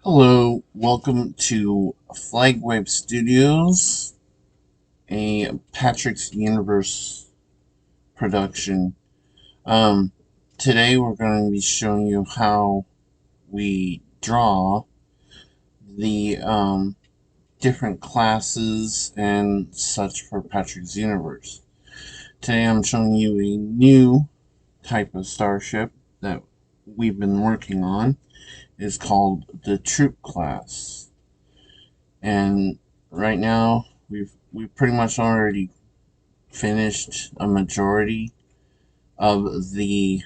Hello, welcome to Flagwave Studios, a Patrick's Universe production. Um, Today we're going to be showing you how we draw the different classes and such for Patrick's Universe. Today I'm showing you a new type of starship that we've been working on. It's called the Troop class. And right now we've pretty much already finished a majority of the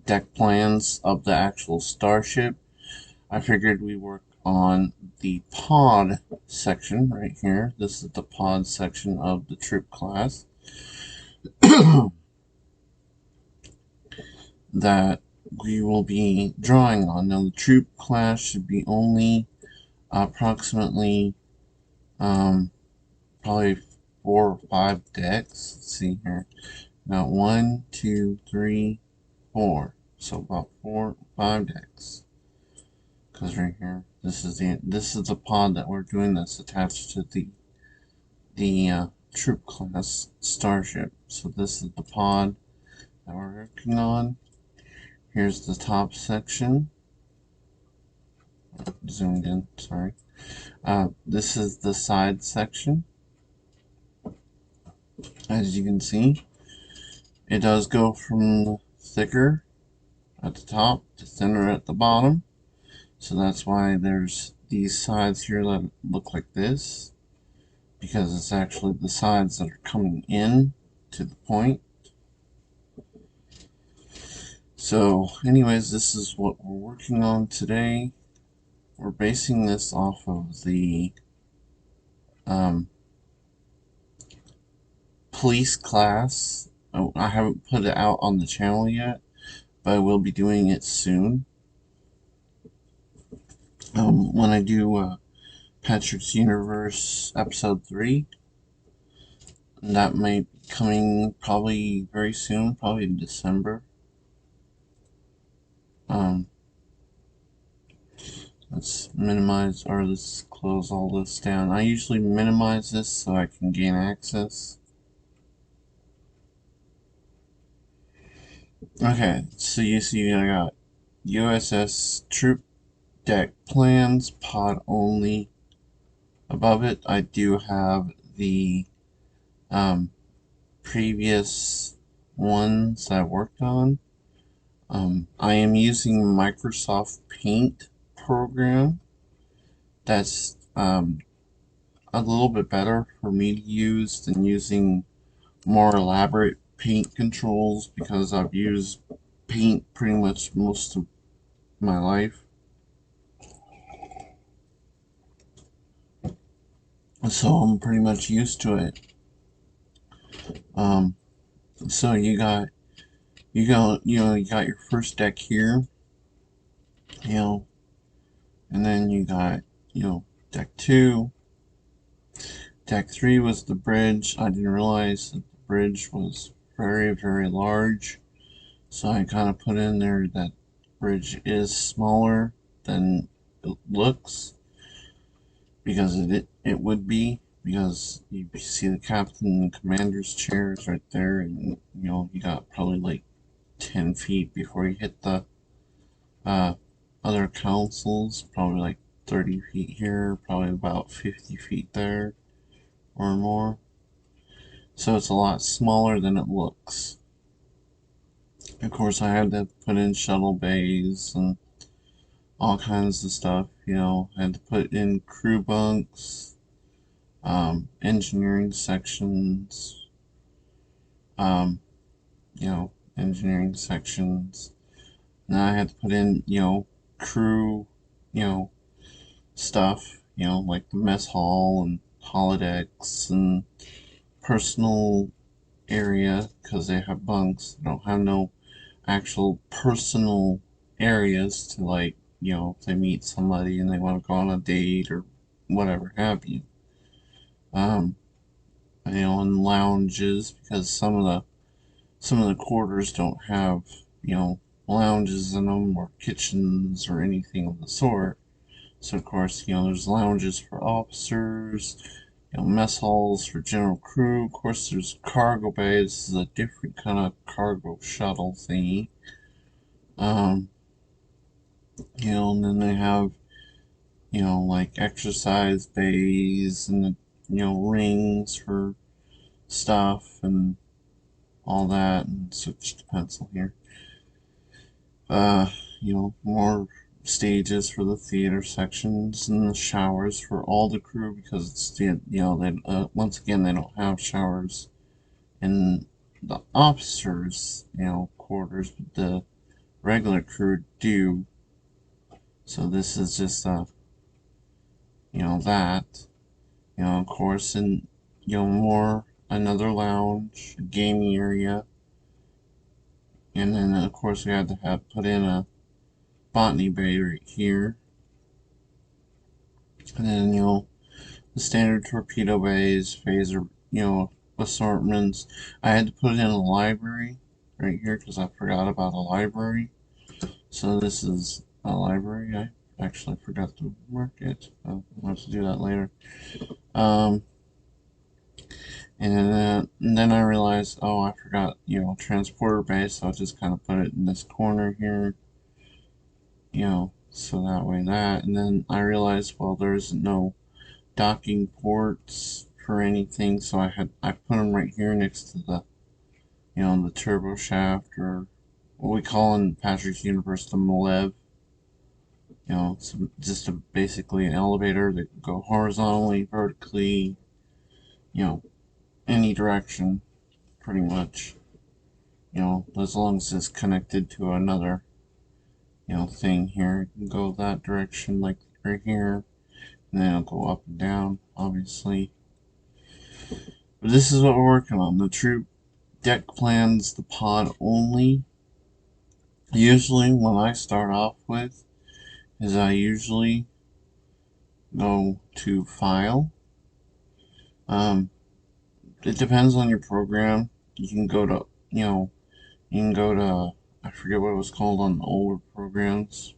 deck plans of the actual starship. I figured we work on the pod section right here. This is the pod section of the troop class that we will be drawing on. Now the troop class should be only approximately probably 4 or 5 decks. Let's see here. Now 1, 2, 3, 4. So about 4, 5 decks. Because right here, this is the pod that we're doing that's attached to the troop class starship. So this is the pod that we're working on. Here's the top section. Zoomed in, sorry. This is the side section. As you can see, it does go from thicker at the top to thinner at the bottom. So that's why there's these sides here that look like this, because it's actually the sides that are coming in to the point. So anyways, this is what we're working on today. We're basing this off of the police class. I haven't put it out on the channel yet, but I will be doing it soon. When I do Patrick's Universe episode 3, that might be coming probably very soon, probably in December. Let's minimize, or let's close all this down. I usually minimize this so I can gain access. Okay, so you see I got USS Troop Deck Plans, Pod Only. Above it, I do have the previous ones I worked on. I am using Microsoft Paint program. That's a little bit better for me to use than using more elaborate paint controls, because I've used paint pretty much most of my life. So I'm pretty much used to it. Um, so you got you got your first deck here, you know, and then you got deck 2. Deck 3 was the bridge. I didn't realize that the bridge was very large, so I kind of put in there that bridge is smaller than it looks, because it would be, because you see the captain and commander's chairs right there, and you got probably like 10 feet before you hit the uh, other councils, probably like 30 feet here, probably about 50 feet there or more. So it's a lot smaller than it looks. Of course, I had to put in shuttle bays and all kinds of stuff. I had to put in crew bunks, engineering sections, um, engineering sections. Now I had to put in, crew, you know, stuff, like the mess hall and holodecks and personal area, because they have bunks. They don't have no actual personal areas to, like, if they meet somebody and they want to go on a date or whatever have you. Um, and lounges, because some of the quarters don't have, lounges in them or kitchens or anything of the sort. So of course, there's lounges for officers, mess halls for general crew. Of course, there's cargo bay. This is a different kind of cargo shuttle thingy. Um, and then they have, like exercise bays and rings for stuff and all that. And switch to pencil here. Uh, more stages for the theater sections and the showers for all the crew because it's they once again they don't have showers in the officers quarters, but the regular crew do. So this is just that of course, and more another lounge, gaming area, and then of course we had to have put in a botany bay right here, and then the standard torpedo bays, phaser, assortments. I had to put in a library right here because I forgot about a library. So this is a library. I actually forgot to mark it. I'll have to do that later. Um, and then I realized, oh, I forgot, transporter bay, so I just kind of put it in this corner here, so that way that. And then I realized, well, there's no docking ports for anything, so I put them right here next to the the turbo shaft, or what we call in Patrick's universe the Malev. It's just basically an elevator that can go horizontally, vertically, you know any direction pretty much. As long as it's connected to another thing here, it can go that direction like right here, and then it'll go up and down obviously. But this is what we're working on. The troop deck plans, the pod only. Usually when I start off with is I usually go to file. Um, it depends on your program. You can go to, you can go to, I forget what it was called on the older programs,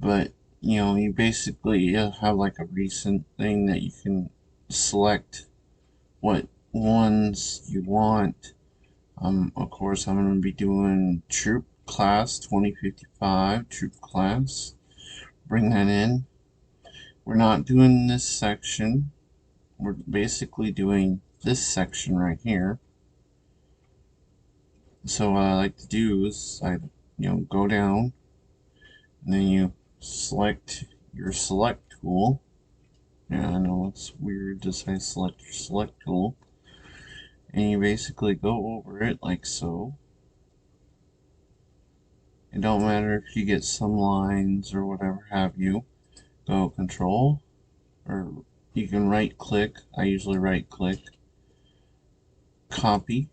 but you basically have like a recent thing that you can select what ones you want. Of course, I'm going to be doing Troop Class 2055, Troop Class. Bring that in. We're not doing this section. We're basically doing this section right here. So what I like to do is I, go down, and then you select your select tool. Yeah, I know it's weird to say select your select tool. And you basically go over it like so. It don't matter if you get some lines or whatever have you. Go control, or you can right click. I usually right click, copy,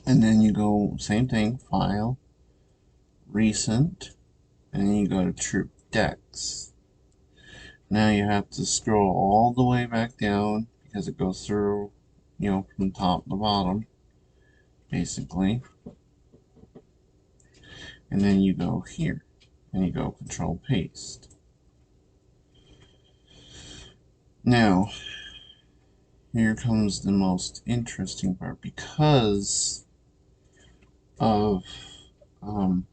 and then you go same thing, file, recent, and then you go to troop decks. Now you have to scroll all the way back down because it goes through, from top to bottom, basically. And then you go here, and you go control paste. Now, here comes the most interesting part because of um,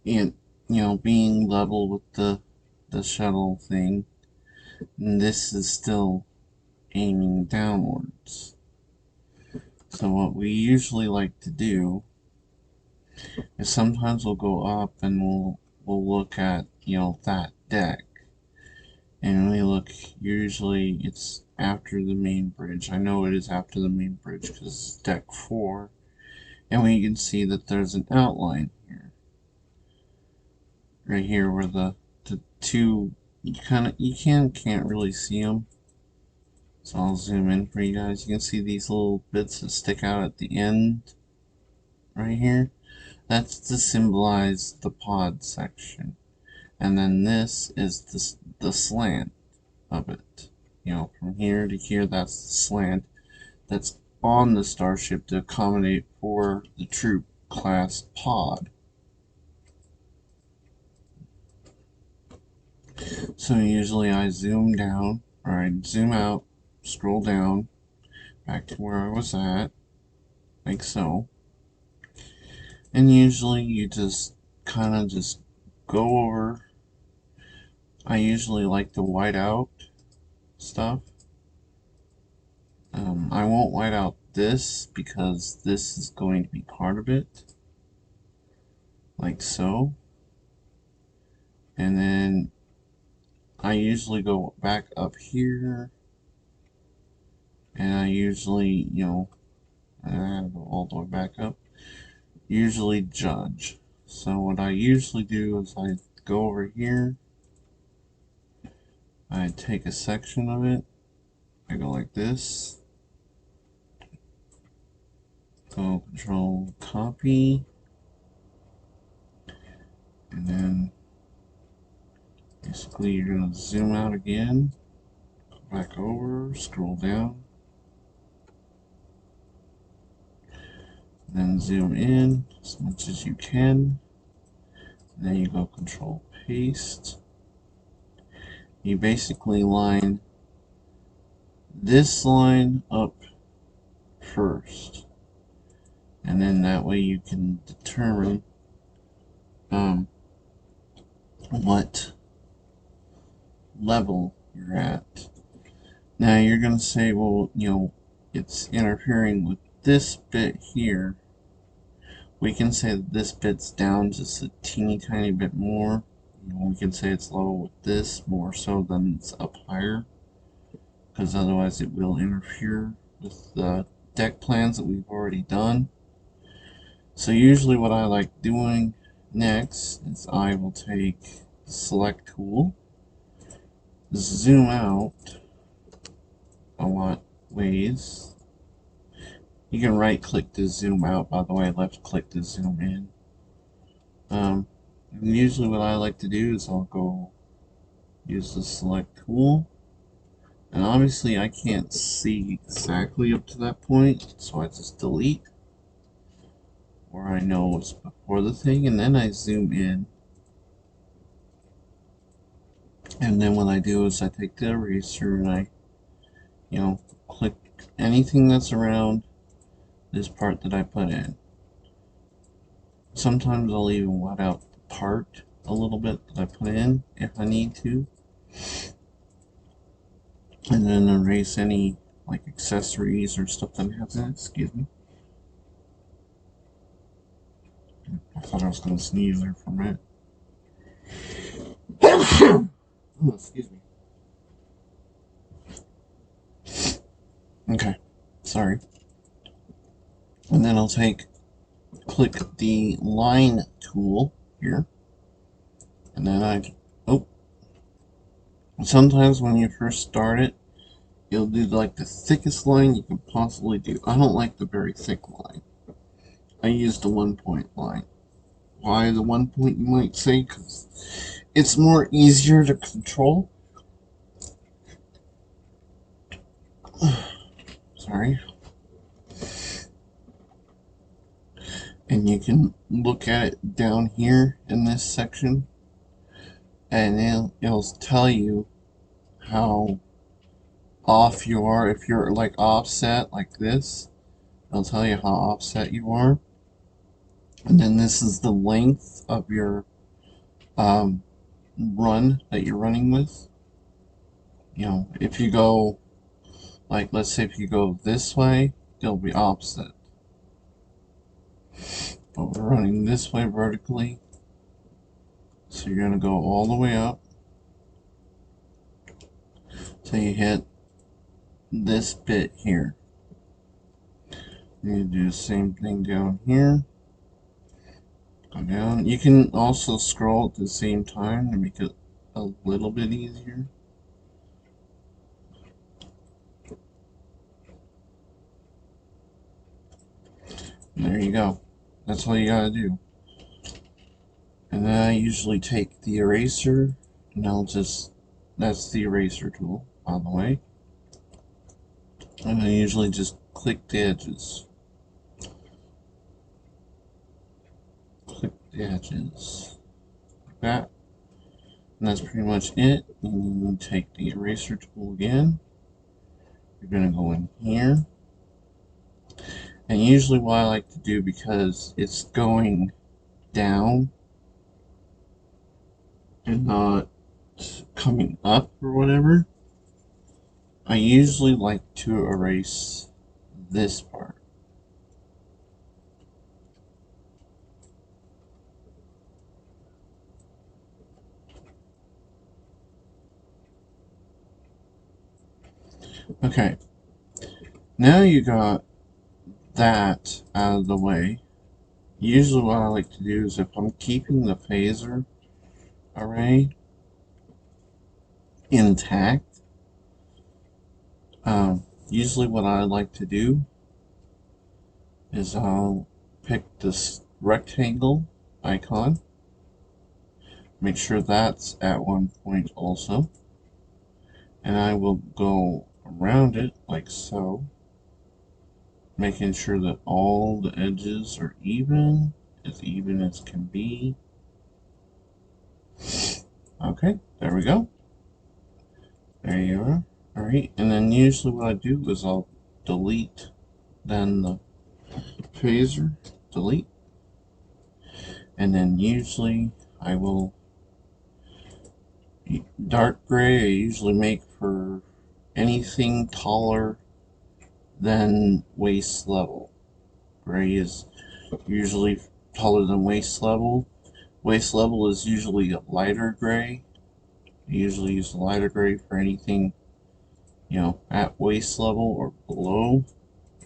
and being level with the shuttle thing. And this is still aiming downwards. So what we usually like to do is sometimes we'll go up and we'll look at that deck, and we look, usually it's after the main bridge. I know it is after the main bridge because it's deck 4, and we can see that there's an outline here, right here where the two, can't really see them. So I'll zoom in for you guys. You can see these little bits that stick out at the end right here. That's to symbolize the pod section. And then this is the slant of it. From here to here, that's the slant. That's on the starship to accommodate for the troop class pod. So usually I zoom down, or I zoom out, scroll down, back to where I was at, like so. And usually you just kind of just go over. I usually like to white out stuff. I won't white out this because this is going to be part of it, like so. And then I usually go back up here, and I usually, I go all the way back up, usually judge. So what I usually do is I go over here, I take a section of it, I go like this, go control copy, and then basically you're going to zoom out again, go back over, scroll down, then zoom in as much as you can, and then you go control paste. You basically line this line up first, and then that way you can determine what level you're at. Now you're going to say, well, it's interfering with this bit here. We can say that this bit's down just a teeny tiny bit more. We can say it's level with this more so than it's up higher, because otherwise it will interfere with the deck plans that we've already done. So usually what I like doing next is I will take the select tool, zoom out a lot ways. You can right click to zoom out, by the way, left click to zoom in. And usually what I like to do is I'll go use the select tool, and obviously I can't see exactly up to that point, so I just delete where I know it's before the thing, and then I zoom in. And then what I do is I take the eraser and I, click anything that's around this part that I put in. Sometimes I'll even white out the part a little bit that I put in if I need to. And then erase any like accessories or stuff that has in it. Excuse me. I thought I was going to sneeze there for a minute. Oh, excuse me. Okay, sorry. And then I'll click the line tool here, and then sometimes when you first start it, you'll do like the thickest line you can possibly do. I don't like the very thick line. I use the 1-point line. Why the 1 point, you might say? Because it's more easier to control. Sorry. And you can look at it down here in this section, and it'll tell you how off you are. If you're like offset like this, it'll tell you how offset you are. And then this is the length of your run that you're running with. If you go, like, let's say if you go this way, it'll be opposite. But we're running this way vertically, so you're going to go all the way up till you hit this bit here. You do the same thing down here. Go down. You can also scroll at the same time to make it a little bit easier. There you go. That's all you gotta do. And then I usually take the eraser, and that's the eraser tool, by the way. And I usually just click the edges. Click the edges. Like that. And that's pretty much it. And you take the eraser tool again. You're going to go in here. And usually what I like to do, because it's going down and not coming up or whatever, I usually like to erase this part. Okay, now you got that out of the way. Usually what I like to do is, if I'm keeping the phaser array intact, usually what I like to do is I'll pick this rectangle icon, make sure that's at 1 point also, and I will go around it like so, making sure that all the edges are even as can be. Okay, there we go. There you are. Alright, and then usually what I do is I'll delete then the phaser, delete, and then usually I will, dark gray I usually make for anything taller than waist level. Gray is usually taller than waist level. Waist level is usually a lighter gray. I usually use a lighter gray for anything, at waist level or below.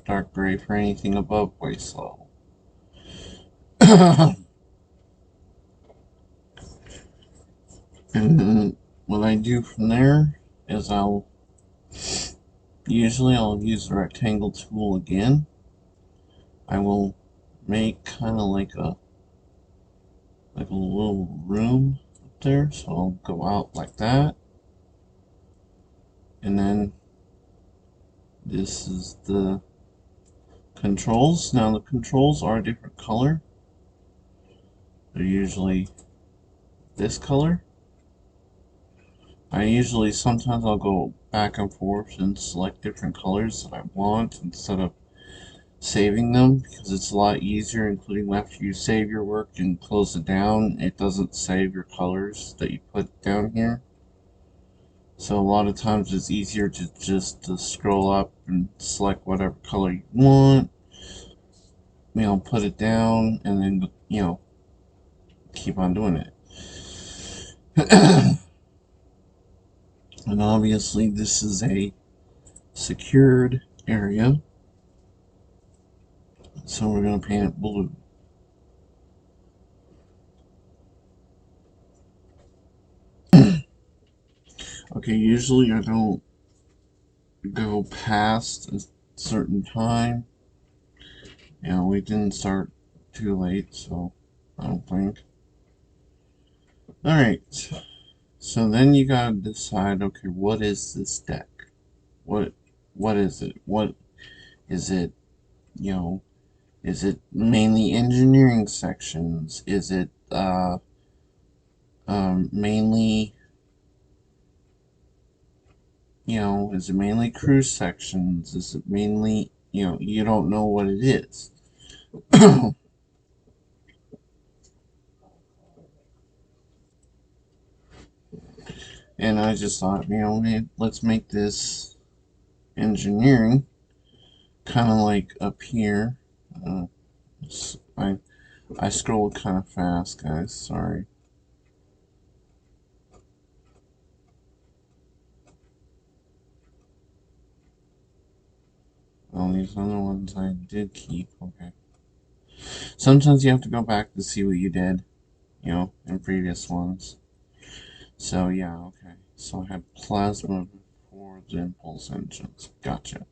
Dark gray for anything above waist level. And then what I do from there is I'll use the rectangle tool again. I will make kind of like a little room up there, so I'll go out like that, and then this is the controls. Now the controls are a different color. They're usually this color. Sometimes I'll go back and forth and select different colors that I want instead of saving them, because it's a lot easier, including after you save your work and close it down, it doesn't save your colors that you put down here. So a lot of times it's easier to just to scroll up and select whatever color you want, put it down, and then, keep on doing it. And obviously this is a secured area, so we're going to paint it blue. Okay, usually I don't go past a certain time. We didn't start too late, so I don't think. Alright, so then you gotta decide, okay, what is this deck? What is it? What is it, is it mainly engineering sections? Is it mainly, is it mainly cruise sections? Is it mainly, you don't know what it is. And I just thought, let's make this engineering kind of like up here. Uh, I scrolled kind of fast, guys. Sorry. Oh, these other ones I did keep. Okay. Sometimes you have to go back to see what you did, in previous ones. So yeah, okay. So I had plasma before the impulse engines. Gotcha.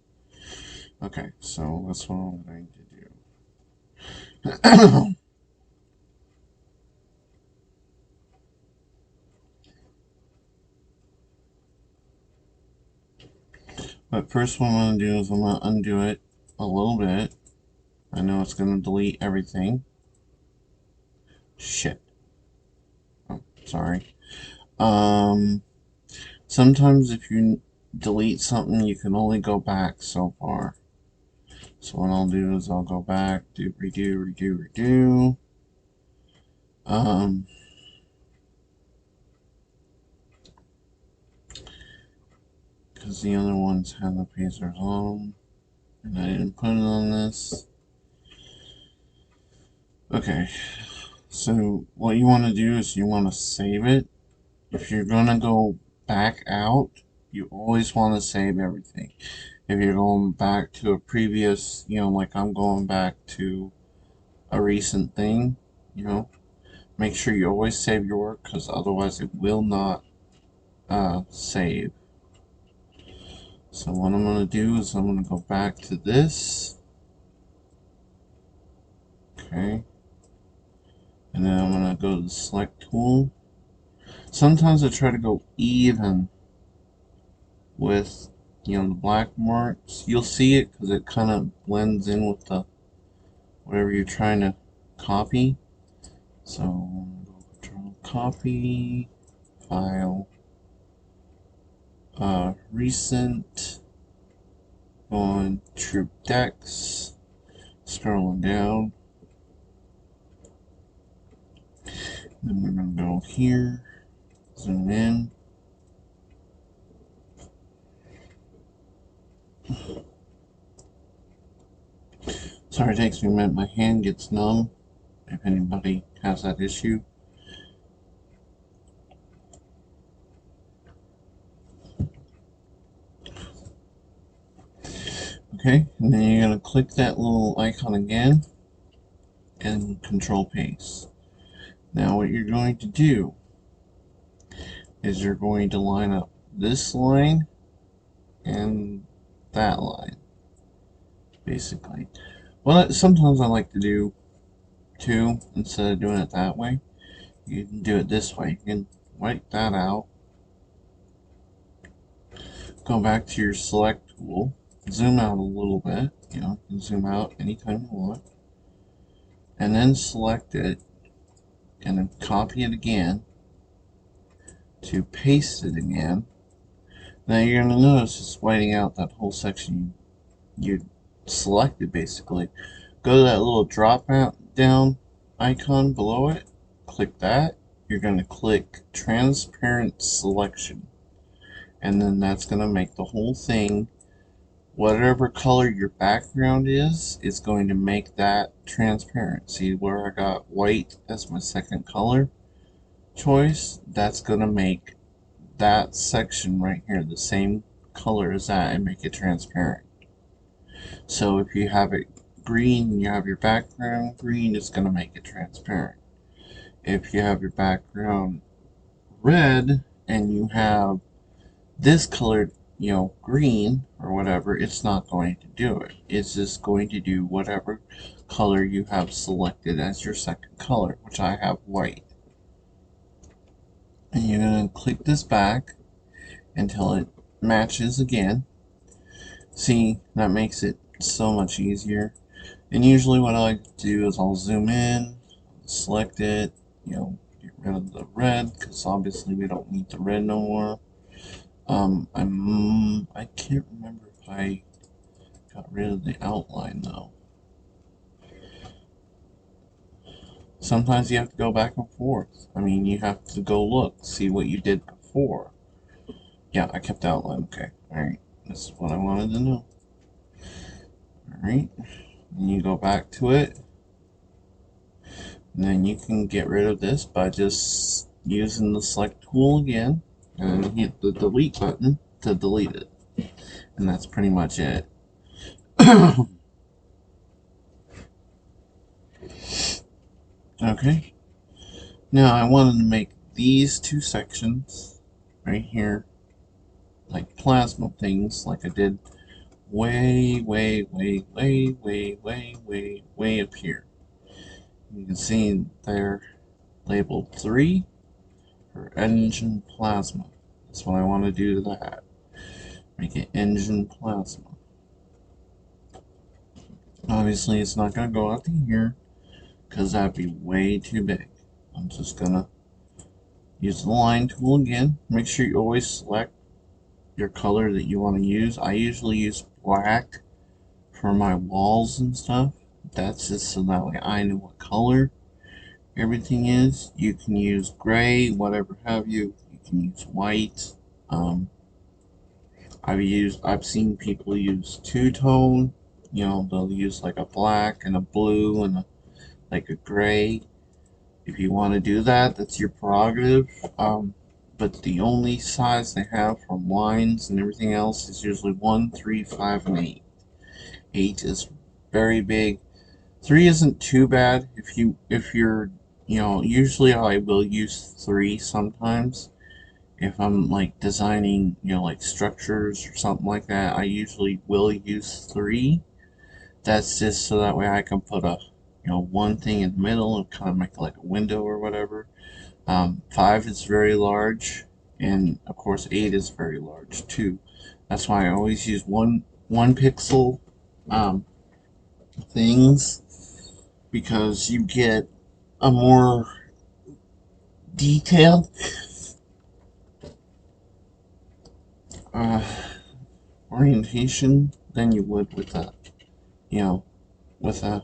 Okay, so that's what I'm going to do. But first what I'm going to do is I'm going to undo it a little bit. I know it's going to delete everything. Shit. Oh, sorry. Um, Sometimes if you delete something, you can only go back so far. So what I'll do is I'll go back, do redo, redo, redo. Um, because the other ones had the phasers on, and I didn't put it on this. Okay, so what you want to do is you want to save it. If you're gonna go back out, you always want to save everything. If you're going back to a previous, like I'm going back to a recent thing, make sure you always save your work because otherwise it will not save. So what I'm going to do is I'm going to go back to this. Okay. And then I'm going to go to the select tool. Sometimes I try to go even with, the black marks. You'll see it because it kind of blends in with the whatever you're trying to copy. So go Control Copy, File, Recent, on Troop Decks, scrolling down. Then we're going to go here, zoom in. Sorry, it takes me a minute. My hand gets numb if anybody has that issue. Okay, and then you're going to click that little icon again and Control Paste. Now what you're going to do is you're going to line up this line and that line, basically. Well, sometimes I like to do two instead of doing it that way. You can do it this way. You can wipe that out, go back to your select tool, zoom out a little bit, you can zoom out anytime you want, and then select it and then copy it again to paste it again. Now you're going to notice it's whiting out that whole section you selected basically. Go to that little drop down icon below it, click that. You're going to click transparent selection, and then that's going to make the whole thing, whatever color your background is, it's going to make that transparent. See where I got white as my second color choice? That's going to make that section right here the same color as that and make it transparent. So if you have it green and you have your background green, it's going to make it transparent. If you have your background red and you have this colored, green or whatever, it's not going to do it. It's just going to do whatever color you have selected as your second color, which I have white. And you're going to click this back until it matches again. See, that makes it so much easier. And usually what I like to do is I'll zoom in, select it, get rid of the red, because obviously we don't need the red no more. I can't remember if I got rid of the outline though. Sometimes you have to go back and forth. I mean, you have to go look, see what you did before. Yeah, I kept the outline. Okay, alright. That's what I wanted to know. Alright. And you go back to it. And then you can get rid of this by just using the select tool again and hit the delete button to delete it. And that's pretty much it. Okay. Now I wanted to make these two sections right here like plasma things like I did way, way, way, way, way, way, way, way up here. You can see they're labeled 3 for engine plasma. That's what I want to do to that. Make it engine plasma. Obviously, it's not going to go out to here because that'd be way too big. I'm just going to use the line tool again. Make sure you always select your color that you want to use. I usually use black for my walls and stuff. That's just so that way I know what color everything is. You can use gray, whatever have you. You can use white. Um, I've seen people use two-tone. You know, they'll use like a black and a blue and like a gray. If you want to do that, that's your prerogative. But the only size they have from lines and everything else is usually 1, 3, 5, and 8. 8 is very big. 3 isn't too bad if you're usually I will use 3 sometimes. If I'm like designing, like structures or something like that, I usually will use 3. That's just so that way I can put a one thing in the middle and kind of make like a window or whatever. 5 is very large, and of course 8 is very large too. That's why I always use one pixel um, things, because you get a more detailed uh, orientation than you would with you know, with a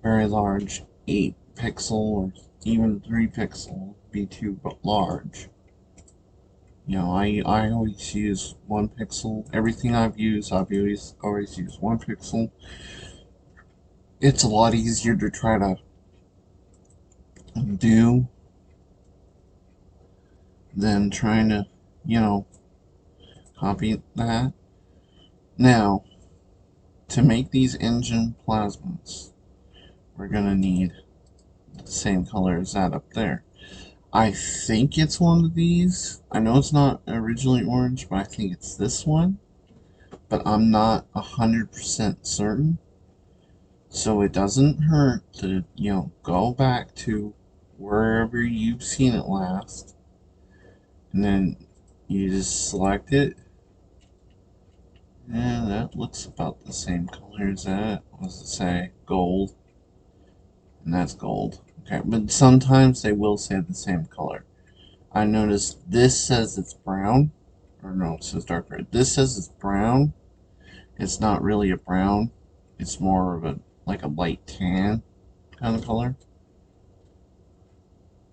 very large 8 pixel or even 3 pixel be too large. I always use 1 pixel. Everything I've always used 1 pixel. It's a lot easier to try to do than trying to, you know, copy that. Now, to make these engine plasmas, we're gonna need the same color as that up there. I think it's one of these. I know it's not originally orange, but I think it's this one. But I'm not 100% certain. So it doesn't hurt to, go back to wherever you've seen it last. And then you just select it. And that looks about the same color as that. What does it say? Gold. And that's gold. Okay, but sometimes they will say the same color. I noticed this says it's brown. Or no, it says dark red. This says it's brown. It's not really a brown. It's more of like a light tan kind of color.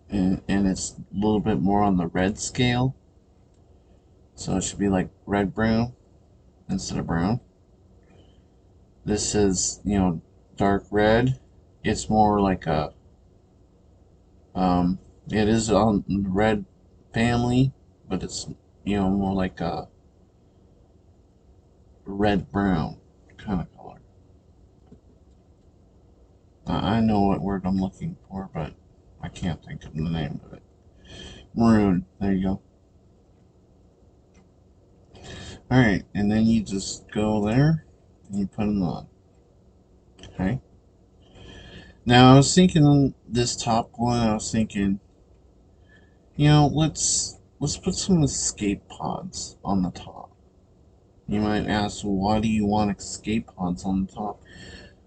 And it's a little bit more on the red scale. So it should be like red brown instead of brown. This is, dark red. It's more like it is on the red family, but it's, more like a red brown kind of color. I know what word I'm looking for, but I can't think of the name of it. Maroon. There you go. Alright, and then you just go there and you put them on. Okay. Now I was thinking on this top one, I was thinking, let's put some escape pods on the top. You might ask, well, why do you want escape pods on the top?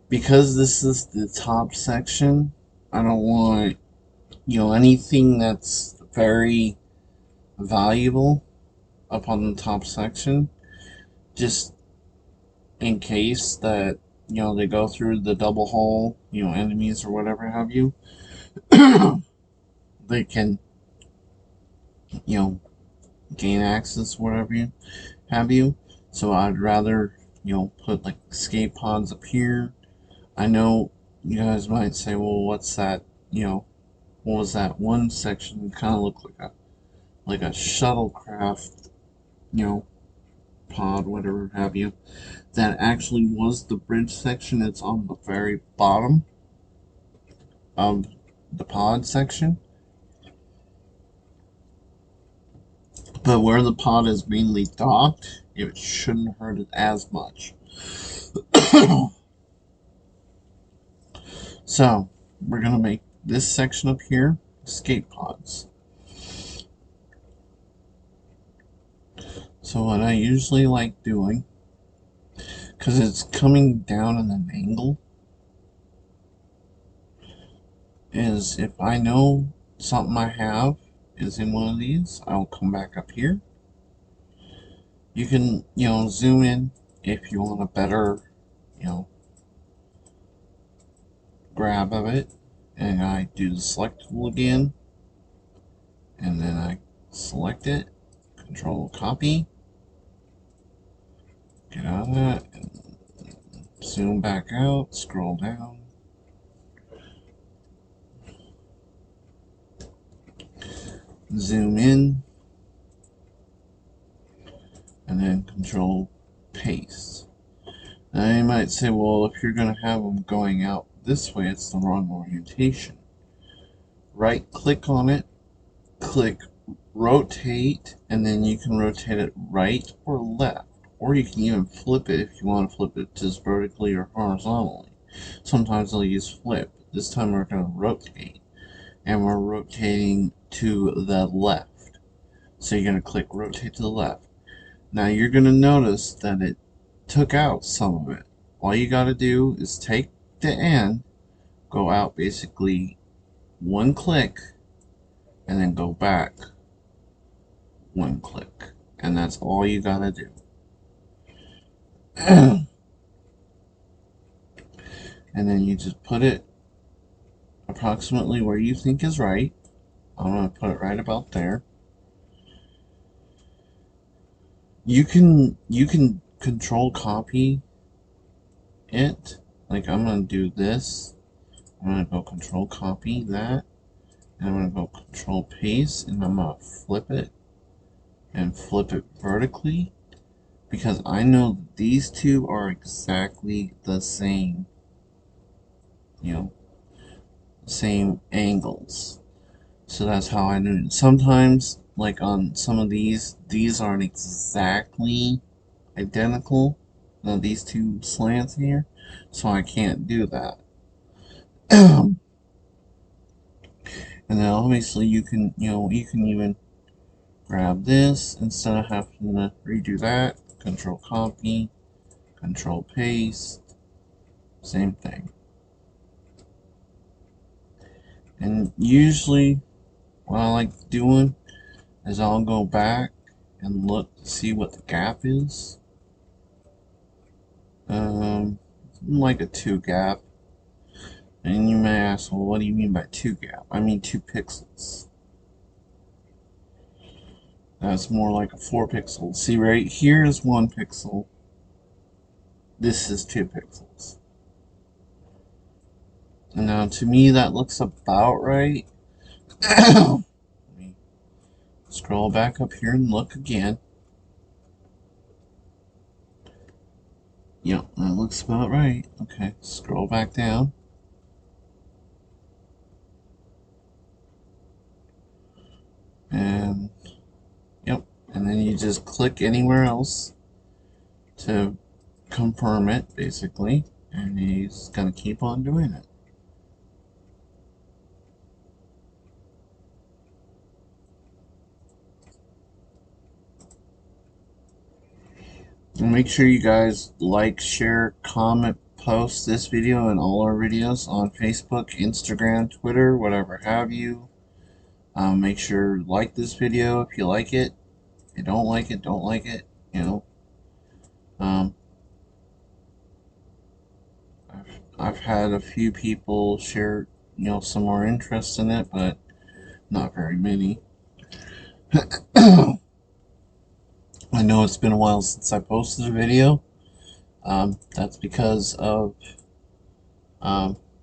Because this is the top section, I don't want, anything that's very valuable up on the top section, just in case that, they go through the double hole, enemies or whatever have you, they can, you know, gain access, whatever you have you. So I'd rather, put like escape pods up here. I know you guys might say, well, what's that? What was that one section? Kind of looked like a shuttlecraft, you know, pod, whatever have you. That actually was the bridge section. It's on the very bottom of the pod section. But where the pod is mainly docked, it shouldn't hurt it as much. So, we're going to make this section up here escape pods. So what I usually like doing, because it's coming down in an angle, is if I know something I have is in one of these, I'll come back up here. You can, zoom in if you want a better, you know, grab of it. And I do the select tool again. And then I select it, control copy, get out of that, and zoom back out, scroll down. Zoom in, and then control paste. Now you might say, well, if you're going to have them going out this way, it's the wrong orientation. Right click on it, click rotate, and then you can rotate it right or left. Or you can even flip it if you want to flip it just vertically or horizontally. Sometimes I'll use flip. This time we're going to rotate. And we're rotating to the left. So you're going to click rotate to the left. Now you're going to notice that it took out some of it. All you got to do is take the end, go out basically one click, and then go back one click. And that's all you got to do. And then you just put it approximately where you think is right. I'm going to put it right about there. You can control copy it. Like I'm going to do this. I'm going to go control copy that. And I'm going to go control paste. And I'm going to flip it. And flip it vertically. Because I know that these two are exactly the same. Same angles. So that's how I knew. Sometimes, like on some of these aren't exactly identical. Now these two slants here, so I can't do that. And then obviously you can, you can even grab this instead of having to redo that. Control copy, control paste, same thing. And usually, what I like doing is I'll go back and look to see what the gap is. Like a 2 gap. And you may ask, well, what do you mean by 2 gap? I mean 2 pixels. That's more like a 4 pixel. See, right here is 1 pixel. This is 2 pixels. And now, to me, that looks about right. Let me scroll back up here and look again. Yep, that looks about right. Okay, scroll back down. And, yep, and then you just click anywhere else to confirm it, basically. And he's going to keep on doing it. And make sure you guys like, share, comment, post this video and all our videos on Facebook, Instagram, Twitter, whatever have you. Make sure to like this video if you like it. If you don't like it, don't like it. I've had a few people share, some more interest in it, but not very many. I know it's been a while since I posted a video. That's because of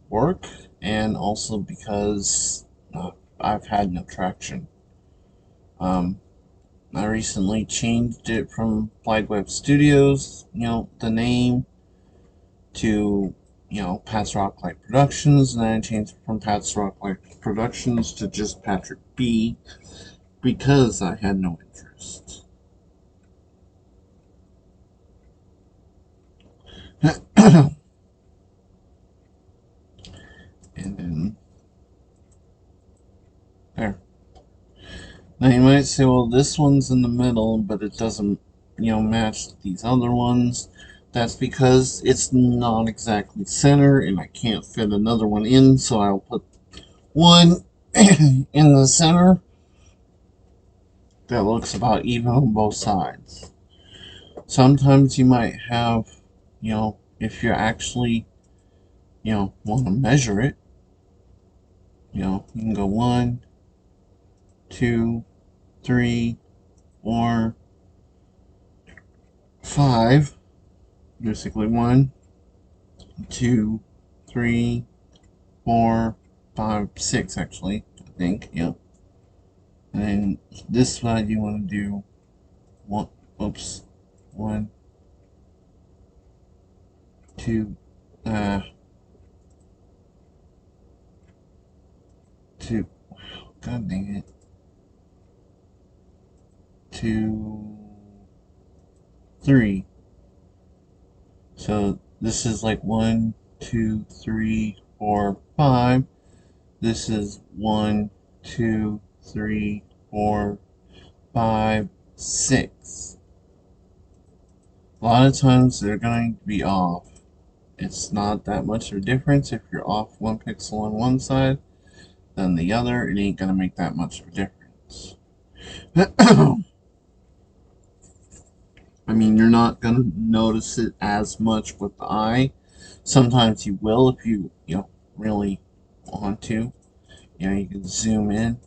work and also because I've had no traction. I recently changed it from Flagweb Studios, the name, to, Pat's Rock Light Productions, and then I changed it from Pat's Rock Light Productions to just Patrick B, because I had no interest. And then, there. Now you might say, well, this one's in the middle, but it doesn't match these other ones. That's because it's not exactly center and I can't fit another one in, so I'll put one in the center that looks about even on both sides. Sometimes you might have, if you actually, want to measure it, you can go 1, 2, 3, 4, 5. Basically 1, 2, 3, 4, 5, 6 actually, I think, yep. And then this side you want to do one, oops, 1, 2, 2, god dang it, 2, 3. So this is like 1, 2, 3, 4, 5. This is 1, 2, 3, 4, 5, 6. A lot of times they're going to be off. It's not that much of a difference. If you're off 1 pixel on one side than the other, it ain't going to make that much of a difference. I mean, you're not going to notice it as much with the eye. Sometimes you will if you, really want to. You can zoom in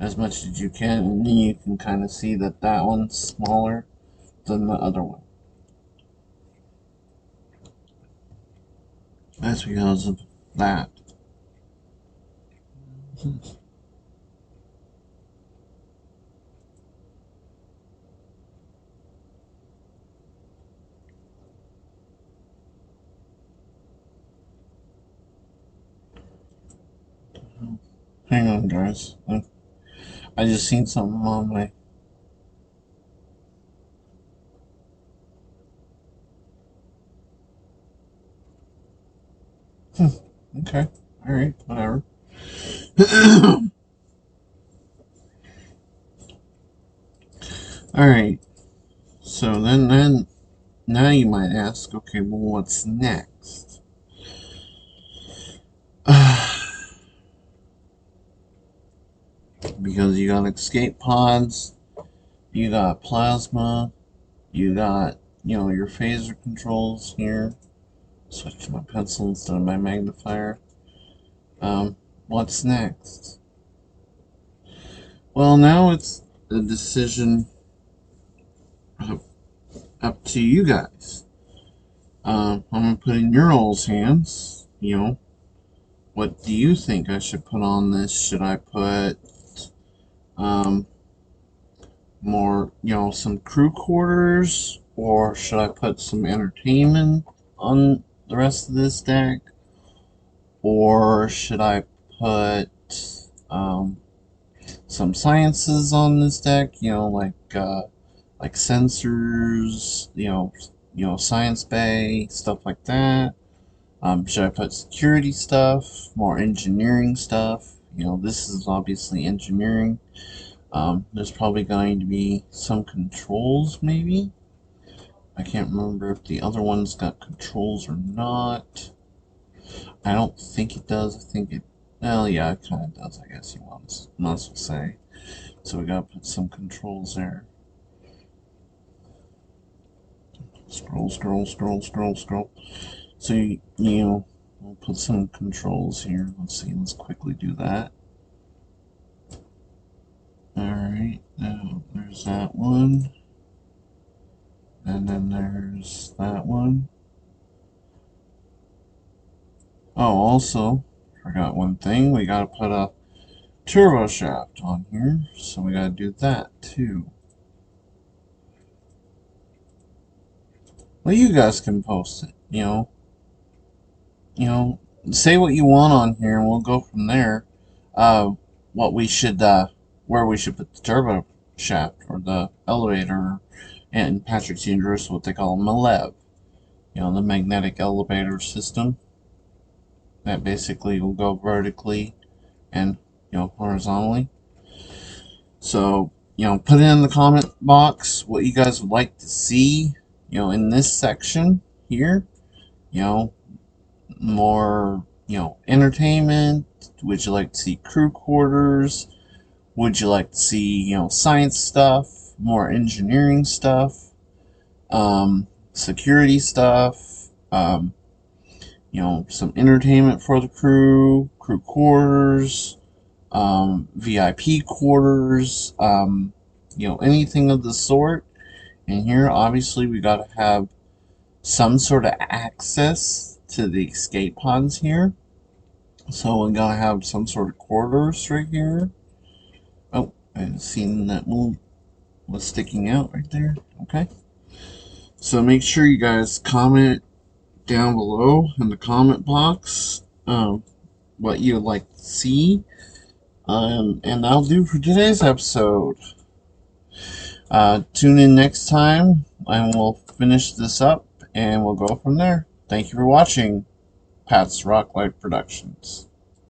as much as you can, and then you can kind of see that that one's smaller than the other one. That's because of that. Hang on, guys. I just seen something on my. Okay. Alright, whatever. Alright. So then, now you might ask, okay, well, what's next? Because you got escape pods, you got plasma, you got, your phaser controls here. Switch to my pencil instead of my magnifier. What's next? Well, now it's a decision up to you guys. I'm gonna put in your all's hands. What do you think I should put on this? Should I put um, more, some crew quarters, or should I put some entertainment on the rest of this deck, or should I put um, some sciences on this deck? Like sensors, science bay, stuff like that. Should I put security stuff, more engineering stuff? This is obviously engineering. There's probably going to be some controls, maybe. I can't remember if the other one's got controls or not. I don't think it does. I think it. Well, yeah, it kind of does. I guess you want to might as well say. So we gotta put some controls there. Scroll, scroll, scroll, scroll, scroll. So we'll put some controls here. Let's see. Let's quickly do that. Alright, now there's that one. And then there's that one. Oh, also, forgot one thing. We gotta put a turbo shaft on here. So we gotta do that too. Well, you guys can post it, say what you want on here and we'll go from there. What we should, where we should put the turbo shaft or the elevator, and Patrick's universe, what they call MALEV, the magnetic elevator system that basically will go vertically and horizontally. So put it in the comment box what you guys would like to see, in this section here. You know, more, entertainment. Would you like to see crew quarters? Would you like to see, science stuff, more engineering stuff, security stuff, some entertainment for the crew quarters, VIP quarters, anything of the sort. And here, obviously, we got to have some sort of access to the escape pods here. So we gotta have some sort of quarters right here. Oh, I seen that one was sticking out right there. Okay. So make sure you guys comment down below in the comment box what you'd like to see. And that'll do for today's episode. Tune in next time and we'll finish this up and we'll go from there. Thank you for watching Pat's Rocklight Productions.